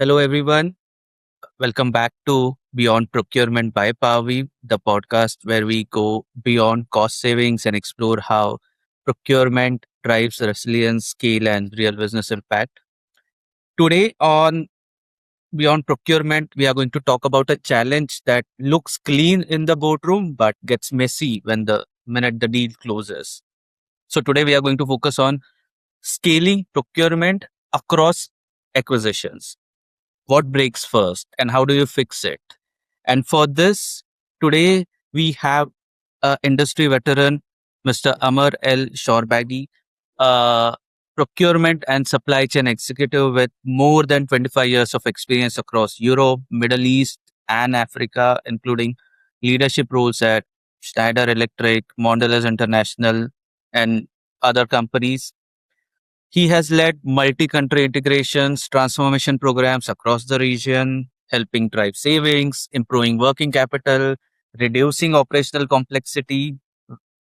Hello, everyone. Welcome back to Beyond Procurement by Powerweave, the podcast where we go beyond cost savings and explore how procurement drives resilience, scale, and real business impact. Today on Beyond Procurement, we are going to talk about a challenge that looks clean in the boardroom but gets messy when the minute the deal closes. So today we are going to focus on scaling procurement across acquisitions. What breaks first and how do you fix it? And for this, today we have industry veteran, Mr. Amr El Shourbagy, a procurement and supply chain executive with more than 25 years of experience across Europe, Middle East, and Africa, including leadership roles at Schneider Electric, Mondelez International, and other companies. He has led multi-country integrations, transformation programs across the region, helping drive savings, improving working capital, reducing operational complexity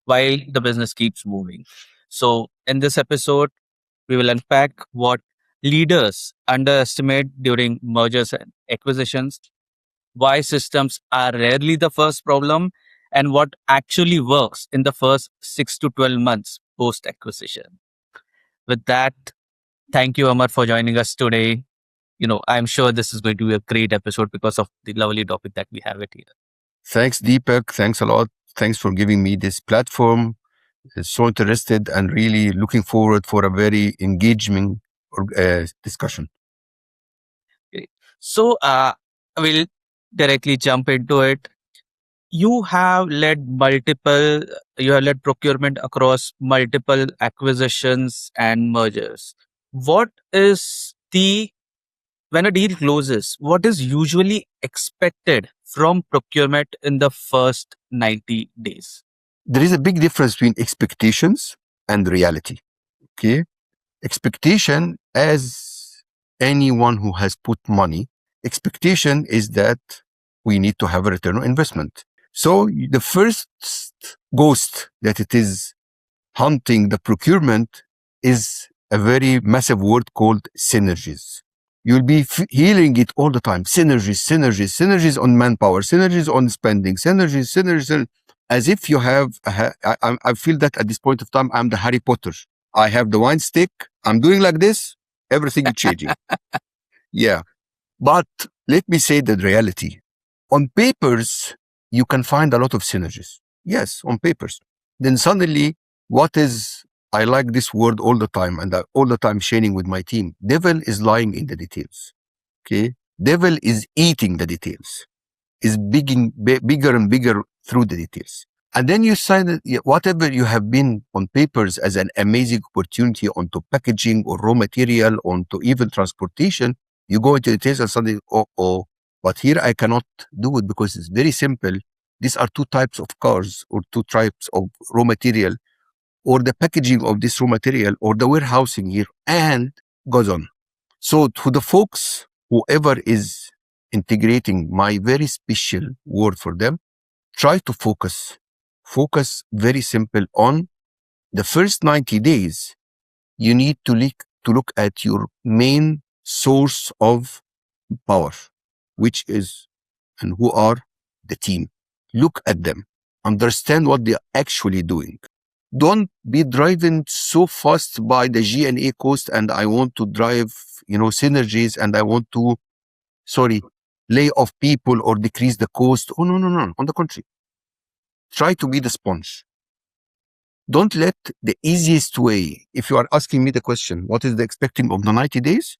while the business keeps moving. So, in this episode, we will unpack what leaders underestimate during mergers and acquisitions, why systems are rarely the first problem, and what actually works in the first 6 to 12 months post acquisition. With that, thank you, Amar, for joining us today. I'm sure this is going to be a great episode because of the lovely topic that we have it here. Thanks, Deepak. Thanks a lot. Thanks for giving me this platform. So interested and really looking forward for a very engaging discussion. Great. So, we'll directly jump into it. You have led procurement across multiple acquisitions and mergers. What is when a deal closes, what is usually expected from procurement in the first 90 days? There is a big difference between expectations and reality. Okay. Expectation, as anyone who has put money, expectation is that we need to have a return on investment. So the first ghost that it is hunting the procurement is a very massive word called synergies. You'll be hearing it all the time. Synergies on manpower, synergies on spending, synergies, as if you have, I feel that at this point of time, I'm the Harry Potter. I have the wine stick. I'm doing like this. Everything is changing. Yeah. But let me say the reality. On papers, you can find a lot of synergies. Yes, on papers. Then suddenly, I like this word all the time, and I all the time sharing with my team. Devil is lying in the details. Okay. Devil is eating the details, is bigger and bigger through the details. And then you sign that whatever you have been on papers as an amazing opportunity onto packaging or raw material, onto even transportation, you go into details and suddenly, but here I cannot do it because it's very simple. These are two types of cars or two types of raw material, or the packaging of this raw material, or the warehousing here, and goes on. So to the folks, whoever is integrating my very special word for them, try to focus very simple on the first 90 days. You need to look at your main source of power, which is and who are the team. Look at them, understand what they're actually doing. Don't be driven so fast by the G&A cost and I want to drive, synergies and I want to, lay off people or decrease the cost. Oh, no. On the contrary, try to be the sponge. Don't let the easiest way, if you are asking me the question, what is the expecting of the 90 days?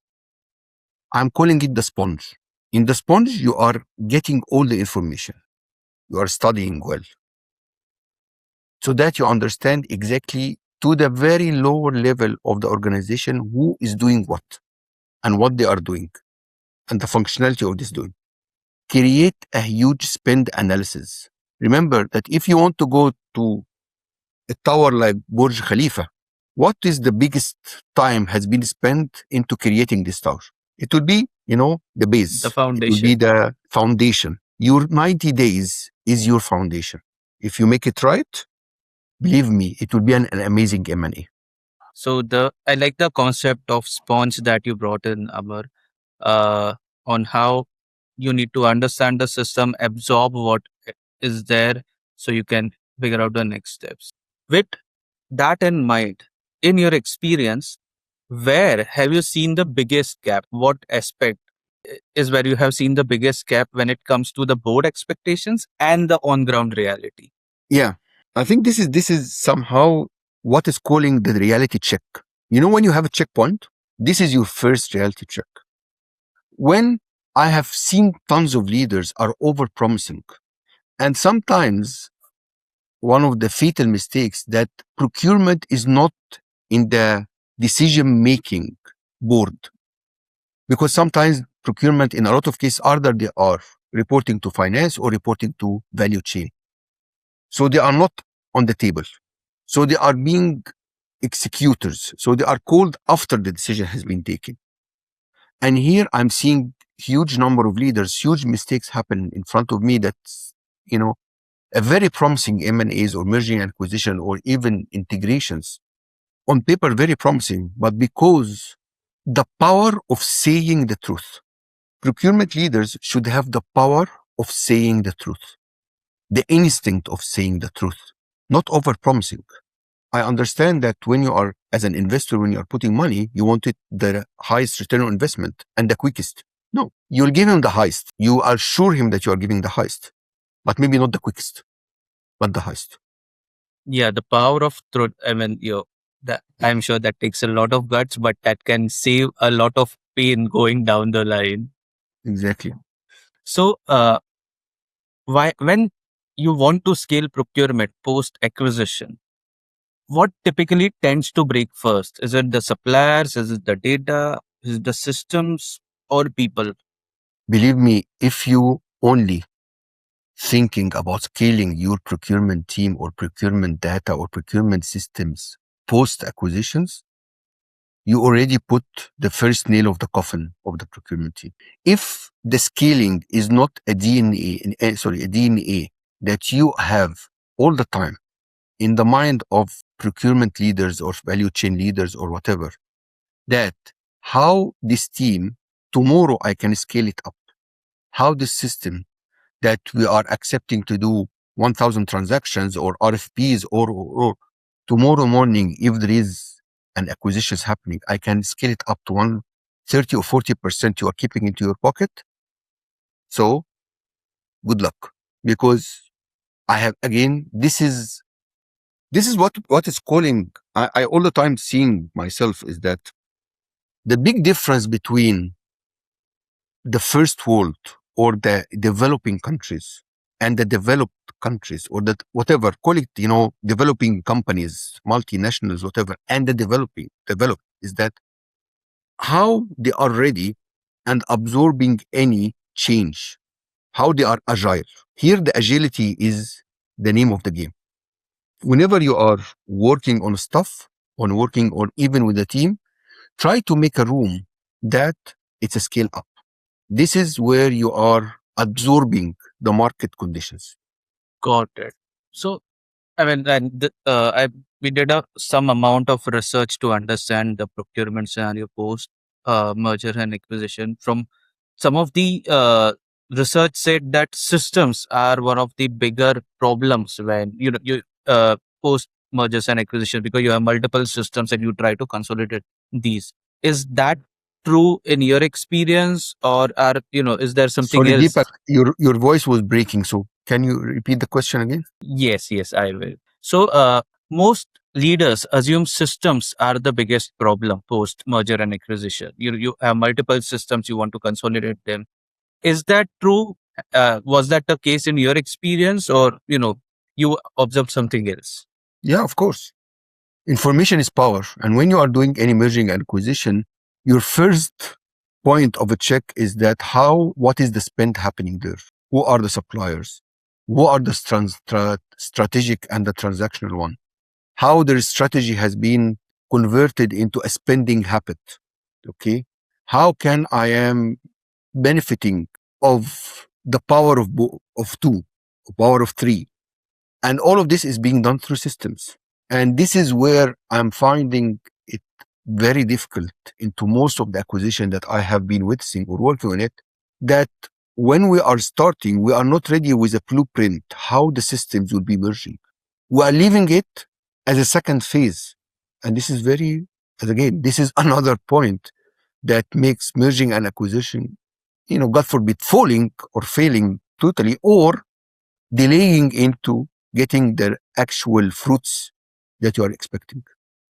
I'm calling it the sponge. In the sponge, you are getting all the information. You are studying well, so that you understand exactly to the very lower level of the organization who is doing what and what they are doing and the functionality of this doing. Create a huge spend analysis. Remember that if you want to go to a tower like Burj Khalifa, what is the biggest time has been spent into creating this tower? It will be, the base. The foundation. It will be the foundation. Your 90 days is your foundation. If you make it right, believe me, it will be an amazing M&A. So I like the concept of sponge that you brought in, Amar. on how you need to understand the system, absorb what is there, so you can figure out the next steps. With that in mind, in your experience, where have you seen the biggest gap? What aspect is where you have seen the biggest gap when it comes to the board expectations and the on ground reality? Yeah, I think this is somehow what is calling the reality check. You know, when you have a checkpoint, this is your first reality check. When I have seen tons of leaders are over promising, and sometimes one of the fatal mistakes that procurement is not in the decision making board, because sometimes procurement in a lot of cases either they are reporting to finance or reporting to value chain, so they are not on the table, so they are being executors, so they are called after the decision has been taken. And here I'm seeing huge number of leaders, huge mistakes happen in front of me, that's, you know, a very promising M&As or merging and acquisition or even integrations on paper, very promising, but because the power of saying the truth, procurement leaders should have the power of saying the truth, the instinct of saying the truth, not over promising. I understand that when you are, as an investor, when you are putting money, you want it the highest return on investment and the quickest. No, you'll give him the highest. You assure him that you are giving the highest, but maybe not the quickest, but the highest. Yeah, the power of truth. I mean, that I'm sure that takes a lot of guts, but that can save a lot of pain going down the line. Exactly. So, why when you want to scale procurement post acquisition, what typically tends to break first? Is it the suppliers? Is it the data? Is it the systems or people? Believe me, if you only thinking about scaling your procurement team or procurement data or procurement systems post acquisitions, you already put the first nail of the coffin of the procurement team. If the scaling is not a a DNA that you have all the time in the mind of procurement leaders or value chain leaders or whatever, that how this team tomorrow I can scale it up, how this system that we are accepting to do 1,000 transactions or RFPs or tomorrow morning, if there is an acquisition happening, I can scale it up to 130 or 40% you are keeping into your pocket. So good luck, because I have, again, this is what is calling, I all the time seeing myself is that the big difference between the first world or the developing countries and the developed countries, or that whatever, call it, developing companies, multinationals, whatever, and the developed, is that how they are ready and absorbing any change, how they are agile. Here the agility is the name of the game. Whenever you are working on stuff, on working on even with a team, try to make a room that it's a scale up. This is where you are absorbing the market conditions. Got it. So, I mean, we did some amount of research to understand the procurement scenario post merger and acquisition. From some of the research said that systems are one of the bigger problems when you post mergers and acquisition, because you have multiple systems and you try to consolidate these. Is that true in your experience, or is there something Sorry, else? Deepak, your voice was breaking. So can you repeat the question again? Yes, I will. So, most leaders assume systems are the biggest problem post merger and acquisition. You have multiple systems, you want to consolidate them. Is that true? Was that the case in your experience, or you observed something else? Yeah, of course. Information is power. And when you are doing any merging and acquisition, your first point of a check is that what is the spend happening there? Who are the suppliers? Who are the strategic and the transactional one? How their strategy has been converted into a spending habit. Okay. How can I am benefiting of the power of two, power of three? And all of this is being done through systems. And this is where I'm finding it very difficult into most of the acquisition that I have been witnessing or working on it, that when we are starting, we are not ready with a blueprint how the systems will be merging. We are leaving it as a second phase. And this is very, as again, this is another point that makes merging and acquisition, God forbid, falling or failing totally, or delaying into getting the actual fruits that you are expecting.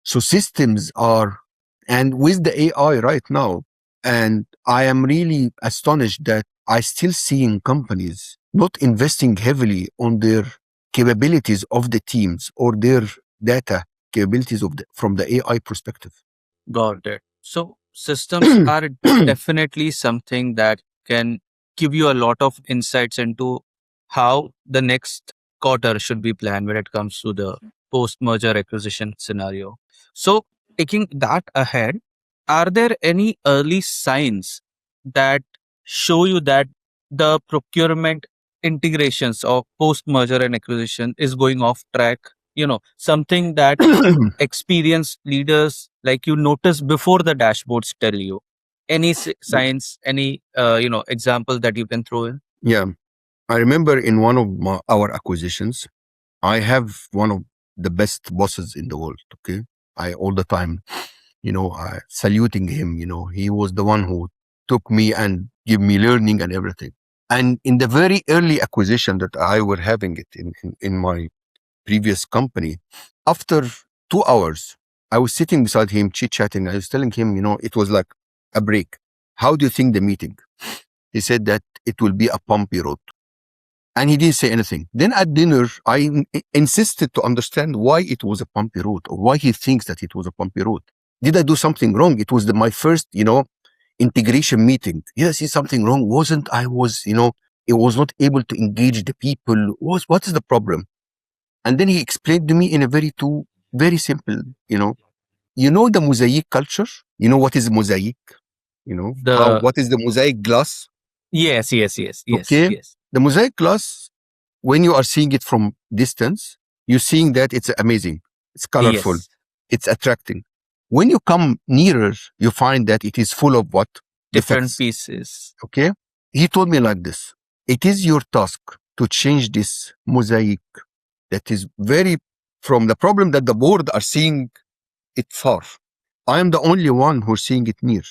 So systems are, and with the AI right now, and I am really astonished that I still seeing companies not investing heavily on their capabilities of the teams or their data capabilities from the AI perspective. Got it. So systems are definitely something that can give you a lot of insights into how the next quarter should be planned when it comes to the post merger acquisition scenario. So taking that ahead, are there any early signs that show you that the procurement integrations of post merger and acquisition is going off track? Something that experienced leaders like you notice before the dashboards tell you. Any signs, any example that you can throw in? Yeah, I remember in one of our acquisitions, I have one of the best bosses in the world. Okay, I all the time, saluting him. He was the one who took me and give me learning and everything. And in the very early acquisition that I were having it in my previous company, after 2 hours, I was sitting beside him, chit chatting. I was telling him, it was like a break. How do you think the meeting? He said that it will be a bumpy road. And he didn't say anything. Then at dinner, I insisted to understand why it was a bumpy road or why he thinks that it was a bumpy road. Did I do something wrong? It was my first, integration meeting. Did I see something wrong? Wasn't I was, it was not able to engage the people. What is the problem? And then he explained to me in a very simple, the mosaic culture. You know what is mosaic? The What is the mosaic glass? Yes, yes, yes, yes, Okay. yes, The mosaic glass, when you are seeing it from distance, you're seeing that it's amazing. It's colorful. yes. It's attracting. When you come nearer, you find that it is full of what? Different Defects. pieces. Okay. He told me like this. It is your task to change this mosaic that is very from the problem that the board are seeing it far. I am the only one who's seeing it near.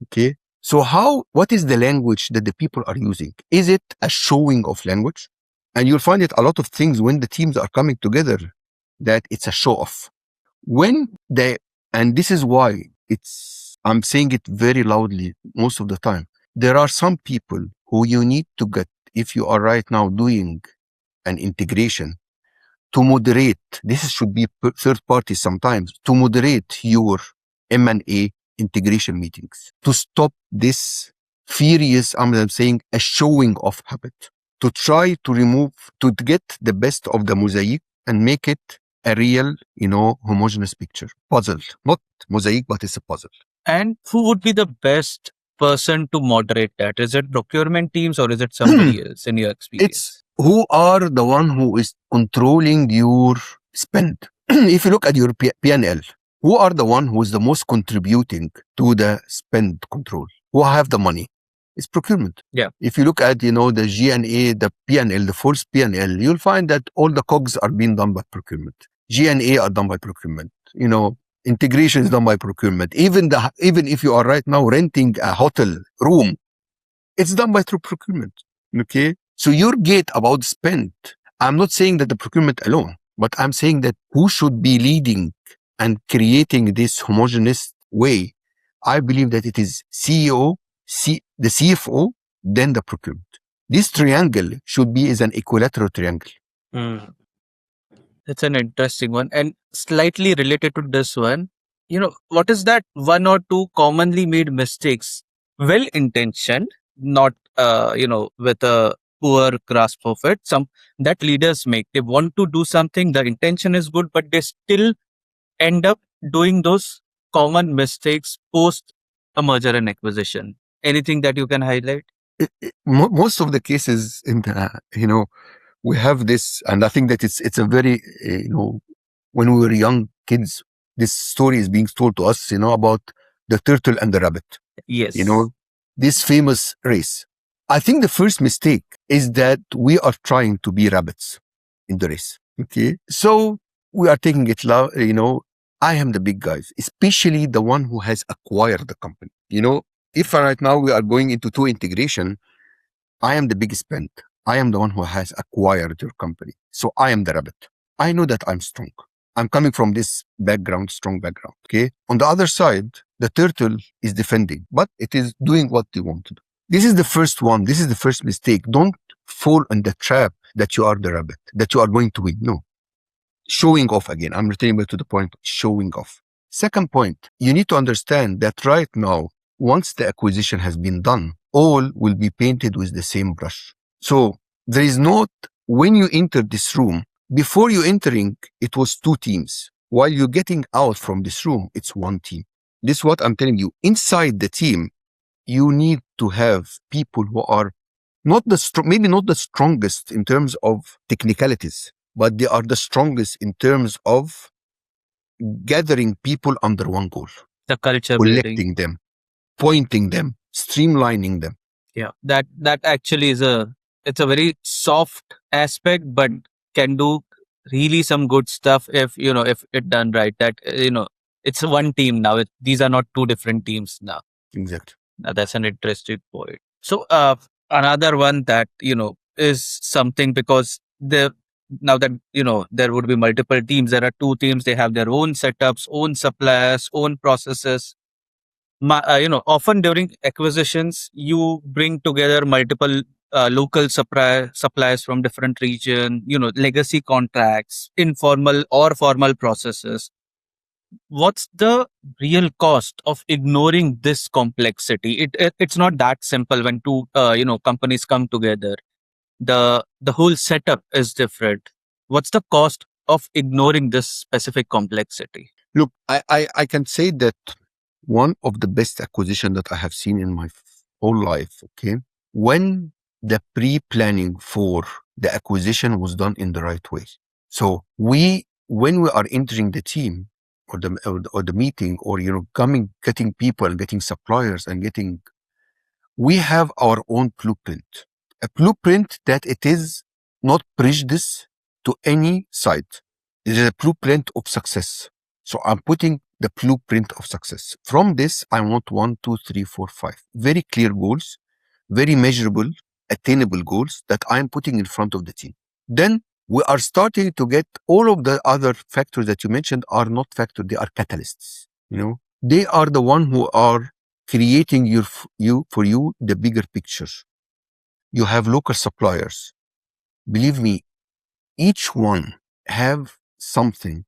Okay. So what is the language that the people are using? Is it a showing of language? And you'll find it a lot of things when the teams are coming together that it's a show off. And this is why I'm saying it very loudly most of the time. There are some people who you need to get if you are right now doing an integration to moderate. This should be third party sometimes to moderate your M&A integration meetings to stop this furious, I'm saying, a showing of habit, to try to get the best of the mosaic and make it a real, homogeneous picture. Puzzle, not mosaic, but it's a puzzle. And who would be the best person to moderate that? Is it procurement teams or is it somebody else in your experience? It's who are the one who is controlling your spend. If you look at your P&L, who are the one who is the most contributing to the spend control? Who have the money? It's procurement. Yeah. If you look at, the G&A, the P&L, the force P&L, you'll find that all the COGS are being done by procurement. G&A are done by procurement. Integration is done by procurement. Even if you are right now renting a hotel room, it's done by through procurement. Okay. So your gate about spend, I'm not saying that the procurement alone, but I'm saying that who should be leading and creating this homogeneous way. I believe that it is CEO, the CFO, then the procurement. This triangle should be as an equilateral triangle. Mm. That's an interesting one. And slightly related to this one, what is that one or two commonly made mistakes? Well intentioned, not, with a poor grasp of it. Some that leaders make. They want to do something, the intention is good, but they still end up doing those common mistakes post a merger and acquisition. Anything that you can highlight? Most of the cases in the, we have this, and I think that it's a very, when we were young kids, this story is being told to us, about the turtle and the rabbit. Yes. This famous race. I think the first mistake is that we are trying to be rabbits in the race. Okay. So we are taking it low, I am the big guys, especially the one who has acquired the company. If right now we are going into two integration, I am the biggest spend. I am the one who has acquired your company. So I am the rabbit. I know that I'm strong. I'm coming from this background, strong background. Okay. On the other side, the turtle is defending, but it is doing what they want to do. This is the first one. This is the first mistake. Don't fall in the trap that you are the rabbit, that you are going to win. No. Showing off again. I'm returning back to the point, showing off. Second point, you need to understand that right now, once the acquisition has been done, all will be painted with the same brush. So there is not, when you enter this room, before you entering, it was two teams. While you're getting out from this room, it's one team. This is what I'm telling you. Inside the team, you need to have people who are not maybe not the strongest in terms of technicalities, but they are the strongest in terms of gathering people under one goal, The culture building. collecting them, pointing them, streamlining them. Yeah, that actually it's a very soft aspect, but can do really some good stuff if if it done right. That it's one team now. These are not two different teams now. Exactly. Now, that's an interesting point. So another one that is something, because the now that there would be multiple teams. There are two teams. They have their own setups, own suppliers, own processes. Often during acquisitions, you bring together multiple local suppliers from different region, legacy contracts, informal or formal processes. What's the real cost of ignoring this complexity? It's not that simple when two companies come together. The whole setup is different. What's the cost of ignoring this specific complexity? Look, I can say that one of the best acquisition that I have seen in my whole life, okay, when the pre-planning for the acquisition was done in the right way. So when we are entering the team or the meeting, or getting people, getting suppliers, and we have our own blueprint, a blueprint that it is not prejudice to any side. It is a blueprint of success. So I'm putting the blueprint of success. From this, I want 1, 2, 3, 4, 5. Very clear goals, very measurable, attainable goals that I'm putting in front of the team. Then we are starting to get all of the other factors that you mentioned are not factors, they are catalysts. They are the one who are creating for you the bigger picture. You have local suppliers. Believe me, each one have something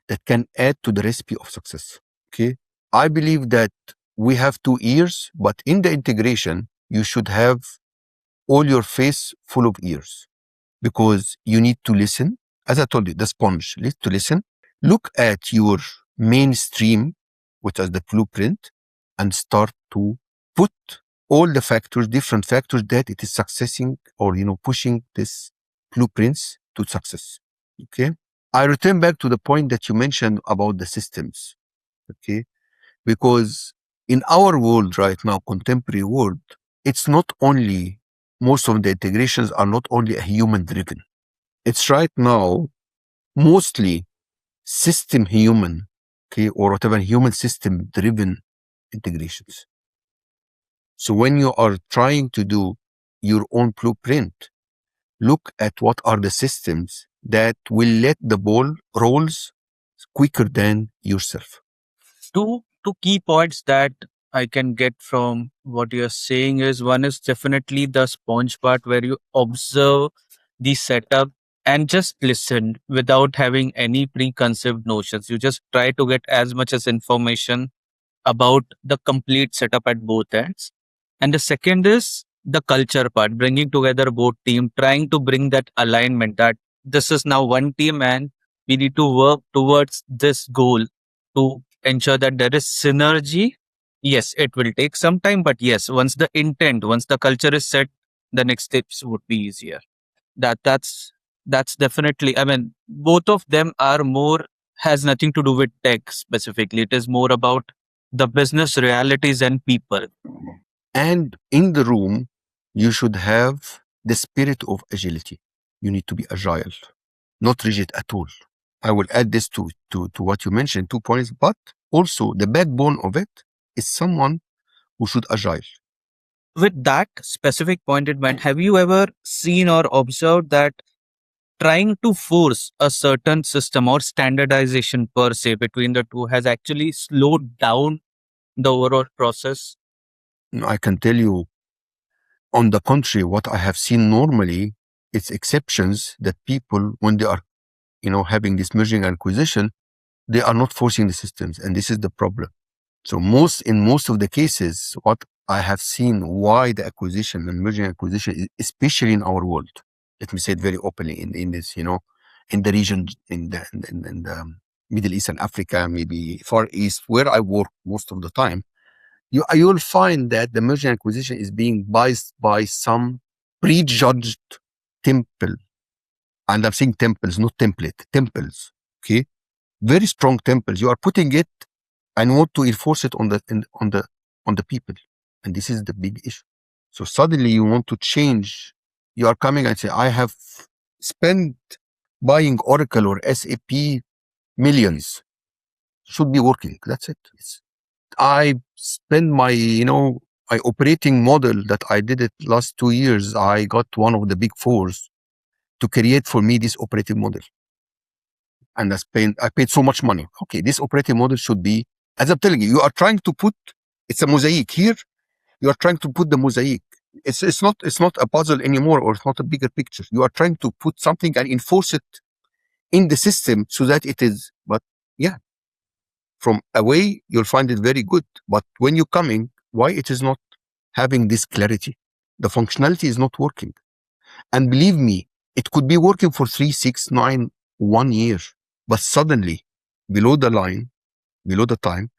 that can add to the recipe of success. Okay. I believe that we have 2 ears, but in the integration, you should have all your face full of ears, because you need to listen. As I told you, the sponge, to listen, look at your mainstream, which is the blueprint, and start to put all the factors, different factors that it is successing, or, pushing this blueprints to success. Okay. I return back to the point that you mentioned about the systems. Okay. Because in our world right now, contemporary world, it's not only, most of the integrations are not only a human driven. It's right now mostly system human, okay, or whatever, human system driven integrations. So when you are trying to do your own blueprint, look at what are the systems that will let the ball rolls quicker than yourself. Two key points that I can get from what you're saying is, one is definitely the sponge part, where you observe the setup and just listen without having any preconceived notions. You just try to get as much as information about the complete setup at both ends. And the second is the culture part, bringing together both team, trying to bring that alignment that this is now one team and we need to work towards this goal to ensure that there is synergy. Yes, it will take some time, but yes, once the culture is set, the next steps would be easier. That's definitely, I mean, both of them are more, has nothing to do with tech specifically. It is more about the business realities and people. And in the room, you should have the spirit of agility. You need to be agile, not rigid at all. I will add this to what you mentioned, 2 points, but also the backbone of it is someone who should agile. With that specific point in mind, have you ever seen or observed that trying to force a certain system or standardization per se between the two has actually slowed down the overall process? I can tell you, on the contrary, what I have seen normally, it's exceptions that people, when they are, having this merging and acquisition, they are not forcing the systems, and this is the problem. So in most of the cases, what I have seen, why the acquisition and merging and acquisition, especially in our world, let me say it very openly, in this, in the region, in the Middle East and Africa, maybe Far East, where I work most of the time, you'll find that the merger and acquisition is being biased by some prejudged temple. And I'm saying temples, not template, temples. Okay, very strong temples. You are putting it and want to enforce it on the people, and this is the big issue. So suddenly you want to change. You are coming and say, I have spent buying Oracle or SAP millions. Should be working. That's it. I spend my operating model that I did it last 2 years. I got one of the big fours to create for me this operating model, and I paid so much money. Okay, this operating model should be, as I'm telling you, you are trying to put, it's a mosaic here. You are trying to put the mosaic. It's not a puzzle anymore, or it's not a bigger picture. You are trying to put something and enforce it in the system so that it is. But yeah, from away you'll find it very good. But when you're coming, why it is not having this clarity? The functionality is not working. And believe me, it could be working for 3, 6, 9, 1 year. But suddenly, below the line, below the time,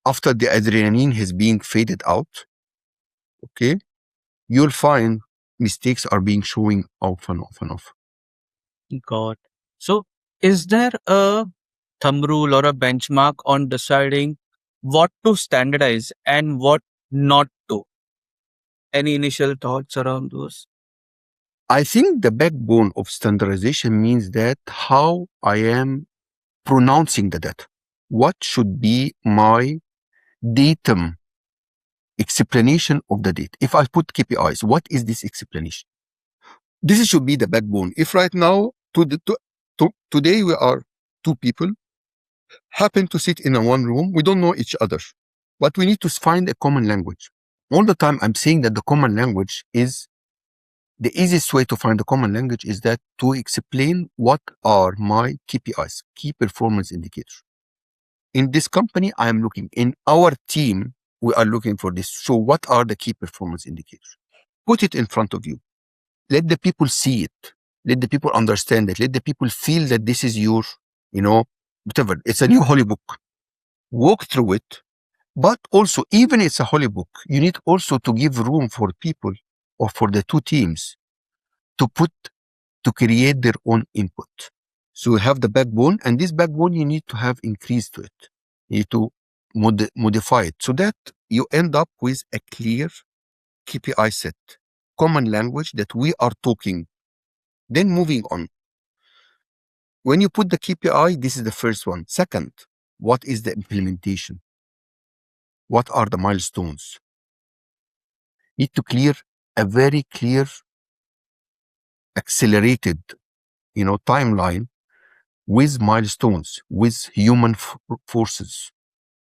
after the adrenaline has been faded out, okay, you'll find mistakes are being showing off and off and off. God. So, is there a thumb rule or a benchmark on deciding what to standardize and what not to? Any initial thoughts around those? I think the backbone of standardization means that how I am pronouncing the data. What should be my datum explanation of the data? If I put KPIs, what is this explanation? This should be the backbone. If right now, today we are two people, happen to sit in a one room, we don't know each other, but we need to find a common language. All the time I'm saying that the common language is, the easiest way to find the common language is that to explain what are my KPIs, key performance indicators. In this company, I am looking, in our team, we are looking for this. So what are the key performance indicators? Put it in front of you. Let the people see it. Let the people understand it. Let the people feel that this is your, whatever. It's a new holy book. Walk through it. But also, even it's a holy book, you need also to give room for people or for the two teams to create their own input. So you have the backbone, and this backbone you need to have increase to it. You need to modify it so that you end up with a clear KPI set, common language that we are talking. Then moving on. When you put the KPI, this is the first one. Second, what is the implementation? What are the milestones? Need to clear a very clear, accelerated, timeline with milestones, with human forces.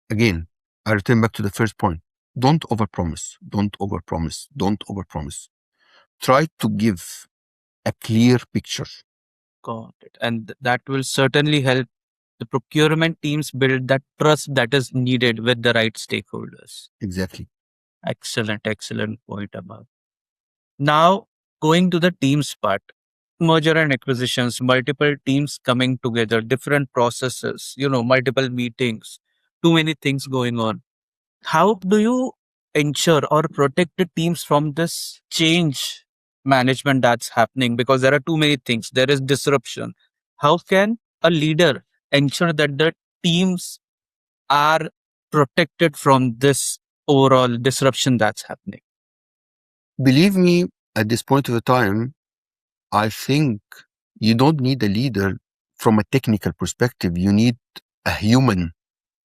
Again, I return back to the first point. Don't overpromise. Don't overpromise. Don't overpromise. Try to give a clear picture. Got it. And that will certainly help the procurement teams build that trust that is needed with the right stakeholders. Exactly. Excellent, excellent point about. Now, going to the teams part, merger and acquisitions, multiple teams coming together, different processes, multiple meetings, too many things going on. How do you ensure or protect the teams from this change management that's happening? Because there are too many things, there is disruption. How can a leader ensure that the teams are protected from this overall disruption that's happening? Believe me, at this point of the time, I think you don't need a leader from a technical perspective. You need a human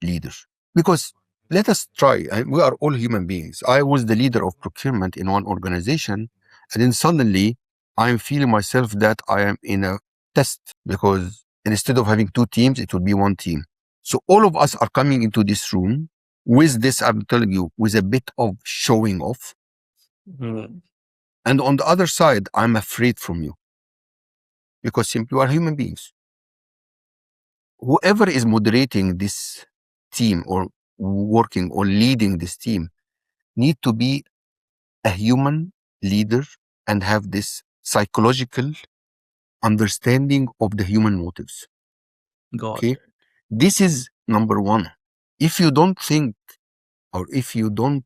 leader. Because let us try, we are all human beings. I was the leader of procurement in one organization, and then suddenly I'm feeling myself that I am in a test, because instead of having two teams, it will be one team. So all of us are coming into this room with this, I'm telling you, with a bit of showing off. Mm. And on the other side, I'm afraid from you, because simply we are human beings. Whoever is moderating this team or working or leading this team need to be a human leader and have this psychological understanding of the human motives. Got Okay. it. This is number one. If you don't think, or if you don't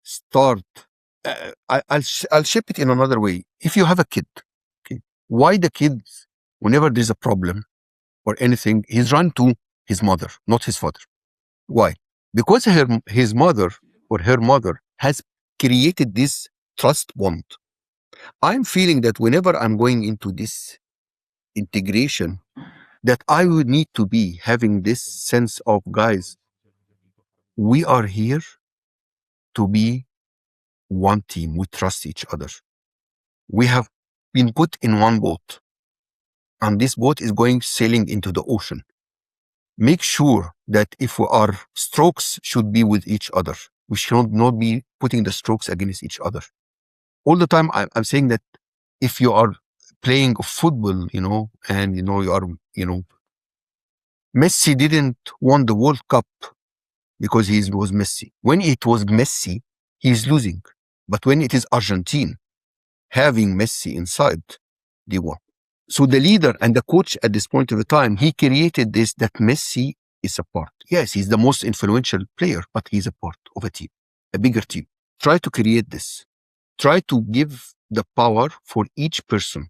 start, I'll shape it in another way. If you have a kid, okay, why the kids, whenever there's a problem or anything, he's run to his mother, not his father. Why? Because his mother or her mother has created this trust bond. I'm feeling that whenever I'm going into this integration, that I would need to be having this sense of, guys, we are here to be one team. We trust each other. We have been put in one boat, and this boat is going sailing into the ocean. Make sure that if our strokes should be with each other, we should not be putting the strokes against each other. All the time, I'm saying that if you are playing football, and you are, Messi didn't won the World Cup because he was Messi. When it was Messi, he's losing. But when it is Argentine having Messi inside, they won. So the leader and the coach at this point of the time, he created this, that Messi is a part. Yes, he's the most influential player, but he's a part of a team, a bigger team. Try to create this. Try to give the power for each person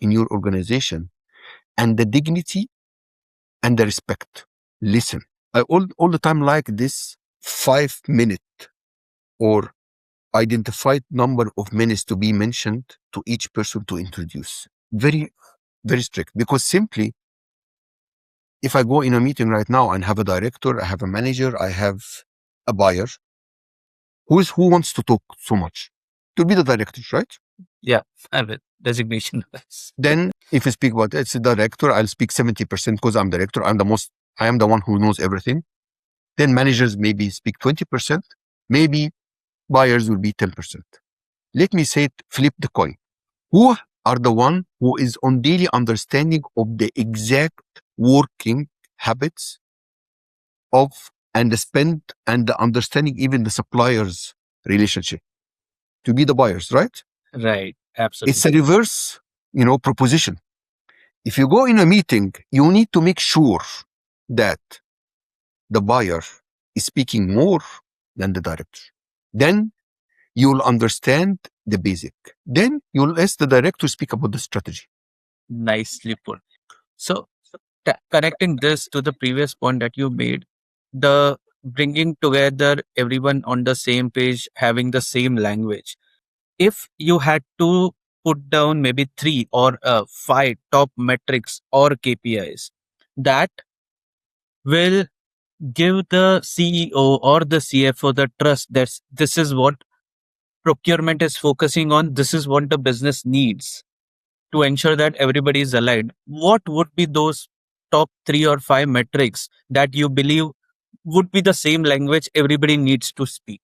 in your organization and the dignity and the respect. Listen, I all the time like this 5 minute or identified number of minutes to be mentioned to each person to introduce. Very, very strict, because simply if I go in a meeting right now and have a director, I have a manager, I have a buyer, who wants to talk so much? To be the director, right? Yeah, I have a designation. Then if you speak about it's a director, I'll speak 70% because I'm director. I am the one who knows everything. Then managers maybe speak 20%. Maybe buyers will be 10%. Let me say it, flip the coin. Who are the one who is on daily understanding of the exact working habits of and the spend and the understanding even the suppliers relationship to be the buyers, right? Right. It's a Absolutely. reverse, proposition. If you go in a meeting, you need to make sure that the buyer is speaking more than the director. Then you'll understand the basic. Then you'll ask the director to speak about the strategy. Nicely put. So, connecting this to the previous point that you made, the bringing together everyone on the same page, having the same language. If you had to put down maybe three or five top metrics or KPIs that will give the CEO or the CFO the trust that this is what procurement is focusing on, this is what the business needs to ensure that everybody is aligned, what would be those top three or five metrics that you believe would be the same language everybody needs to speak?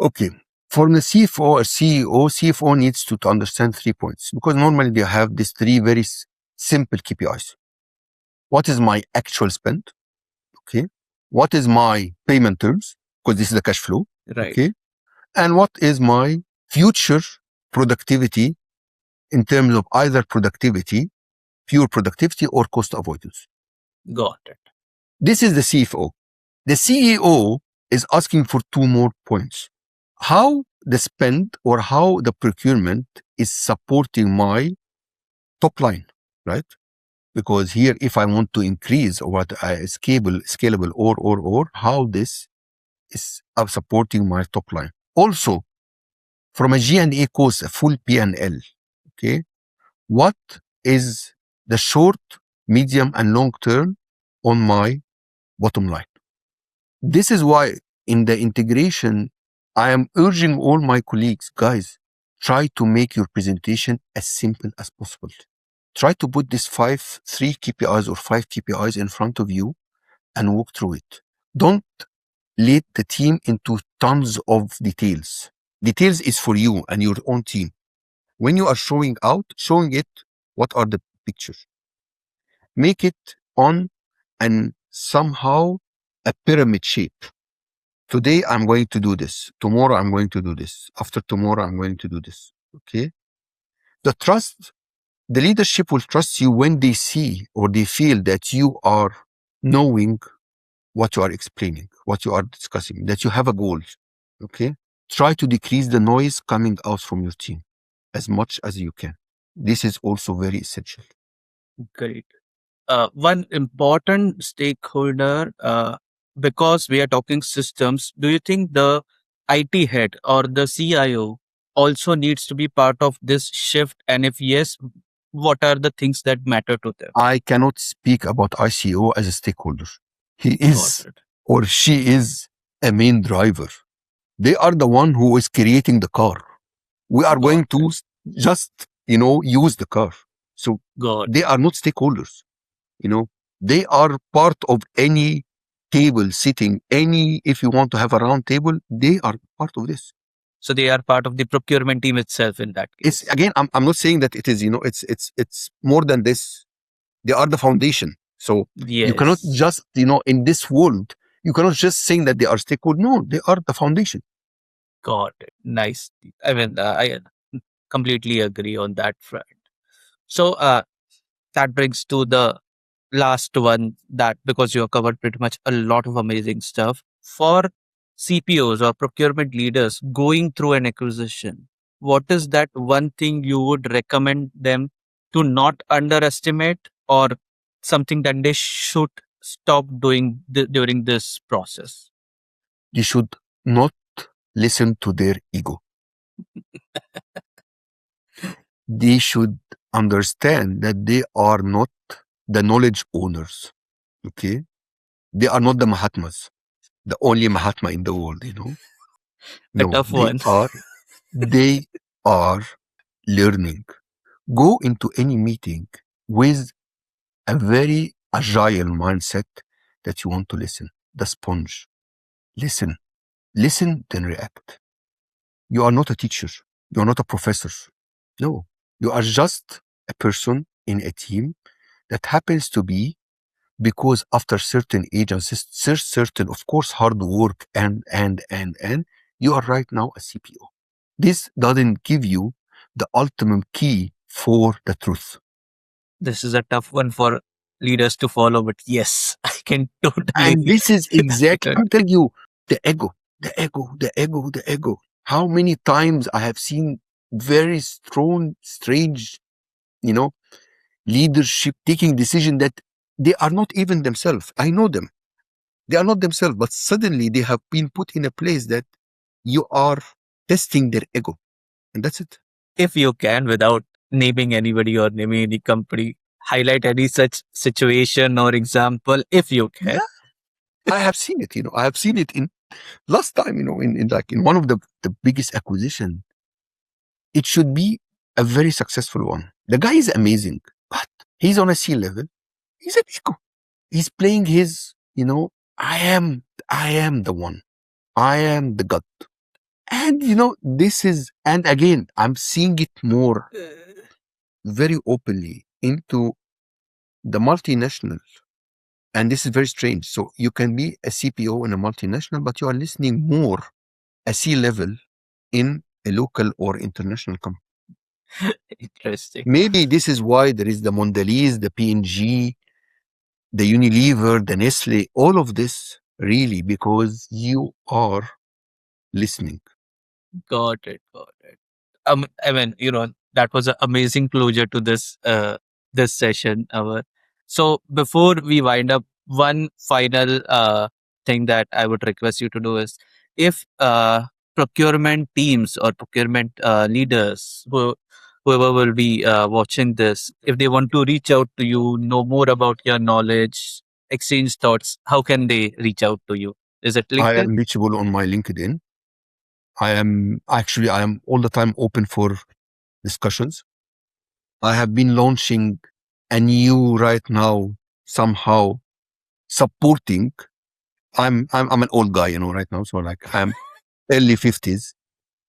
Okay. For the CFO or CEO, CFO needs to understand 3 points, because normally they have these three very simple KPIs. What is my actual spend? Okay. What is my payment terms? Because this is the cash flow. Right. Okay. And what is my future productivity in terms of either productivity, pure productivity, or cost avoidance? Got it. This is the CFO. The CEO is asking for 2 more points. How the spend or how the procurement is supporting my top line, right? Because here, if I want to increase what I scalable, or how this is supporting my top line. Also, From a G&A course, a full P&L, okay? What is the short, medium, and long term on my bottom line? This is why in the integration, I am urging all my colleagues, guys, try to make your presentation as simple as possible. Try to put these three KPIs or five KPIs in front of you and walk through it. Don't lead the team into tons of details. Details is for you and your own team. When you are showing it, what are the pictures? Make it on and somehow a pyramid shape. Today I'm going to do this. Tomorrow I'm going to do this. After tomorrow I'm going to do this. Okay. The leadership will trust you when they see or they feel that you are knowing what you are explaining, what you are discussing, that you have a goal. Okay. Try to decrease the noise coming out from your team as much as you can. This is also very essential. Great. One important stakeholder, because we are talking systems, do you think the IT head or the CIO also needs to be part of this shift? And if yes, what are the things that matter to them? I cannot speak about ICO as a stakeholder. He Got is it. or she is a main driver. They are the one who is creating the car. We are going to just, use the car. So Got they are not stakeholders. They are part of any table sitting, if you want to have a round table, they are part of this. So they are part of the procurement team itself in that case. It's again, I'm not saying that it is, it's more than this. They are the foundation. So you cannot Yes. just, in this world, you cannot just say that they are stakeholders. No, they are the foundation. Got it. Nice. I mean, I completely agree on that front. So that brings to the last one, that because you have covered pretty much a lot of amazing stuff for CPOs or procurement leaders going through an acquisition. What is that one thing you would recommend them to not underestimate, or something that they should stop doing during this process? They should not listen to their ego. They should understand that they are not the knowledge owners. Okay. They are not the Mahatmas, the only Mahatma in the world, A No, tough one. they are learning. Go into any meeting with a very agile mindset that you want to listen. The sponge. Listen, then react. You are not a teacher. You are not a professor. No, you are just a person in a team that happens to be, because after certain age and certain, of course, hard work and you are right now a CPO. This doesn't give you the ultimate key for the truth. This is a tough one for leaders to follow, but yes, I can totally. And this is exactly, I'm telling you, the ego, the ego, the ego, the ego. How many times I have seen very strong, strange, leadership taking decision that they are not even themselves. I know them. They are not themselves, but suddenly they have been put in a place that you are testing their ego. And that's it. If you can, without naming anybody or naming any company, highlight any such situation or example, if you can. Yeah, I have seen it, I have seen it in last time, in like in one of the biggest acquisition. It should be a very successful one. The guy is amazing, but he's on a C level. He's an ego. He's playing his, I am the one. I am the God. And and again, I'm seeing it more very openly into the multinational. And this is very strange. So you can be a CPO in a multinational, but you are listening more a C level in a local or international company. Interesting. Maybe this is why there is the Mondelez, the P&G, the Unilever, the Nestle, all of this really because you are listening. Got it. Got it. I mean, that was an amazing closure to this session. So before we wind up, one final thing that I would request you to do is, if procurement teams or procurement leaders, whoever will be watching this, if they want to reach out to you, know more about your knowledge, exchange thoughts, how can they reach out to you? Is it I LinkedIn? am reachable on my LinkedIn. I am all the time open for discussions. I have been launching a new right now, somehow supporting. I'm an old guy, right now. So like I'm early 50s.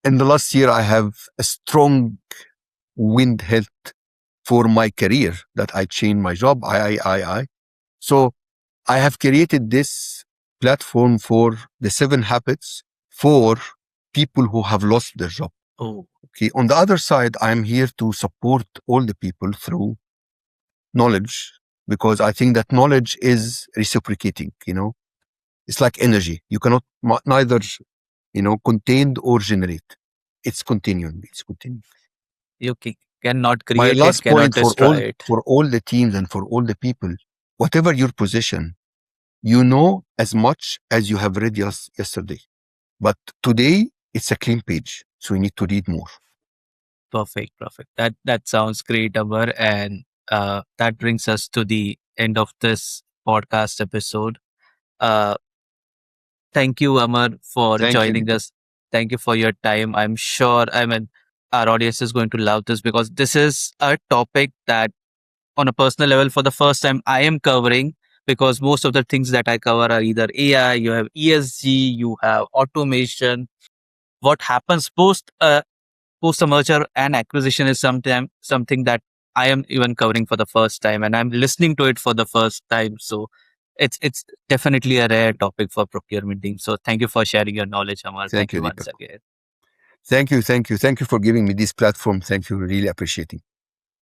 In the last year, I have a strong wind health for my career that I changed my job. I. So I have created this platform for the 7 habits for people who have lost their job. Oh, Okay. On the other side, I'm here to support all the people through knowledge because I think that knowledge is reciprocating, It's like energy. You cannot neither, contain or generate. It's continuing. It's continuing. you cannot My create it, last cannot point destroy it. for all the teams and for all the people, whatever your position, you know as much as you have read yesterday. But today it's a clean page. So you need to read more. Perfect, perfect. That sounds great, Amar. And that brings us to the end of this podcast episode. Uh, Thank you, Amar, for Thank you, joining Nitin. us. Thank you for your time. I'm sure, I mean, our audience is going to love this because this is a topic that, on a personal level, for the first time, I am covering because most of the things that I cover are either AI, you have ESG, you have automation. What happens post a merger and acquisition is something that I am even covering for the first time, and I'm listening to it for the first time. So it's definitely a rare topic for procurement team. So thank you for sharing your knowledge, Amar. Thank Thank you, you once Deepak. again. Thank you. Thank you. Thank you for giving me this platform. Thank you. Really appreciating.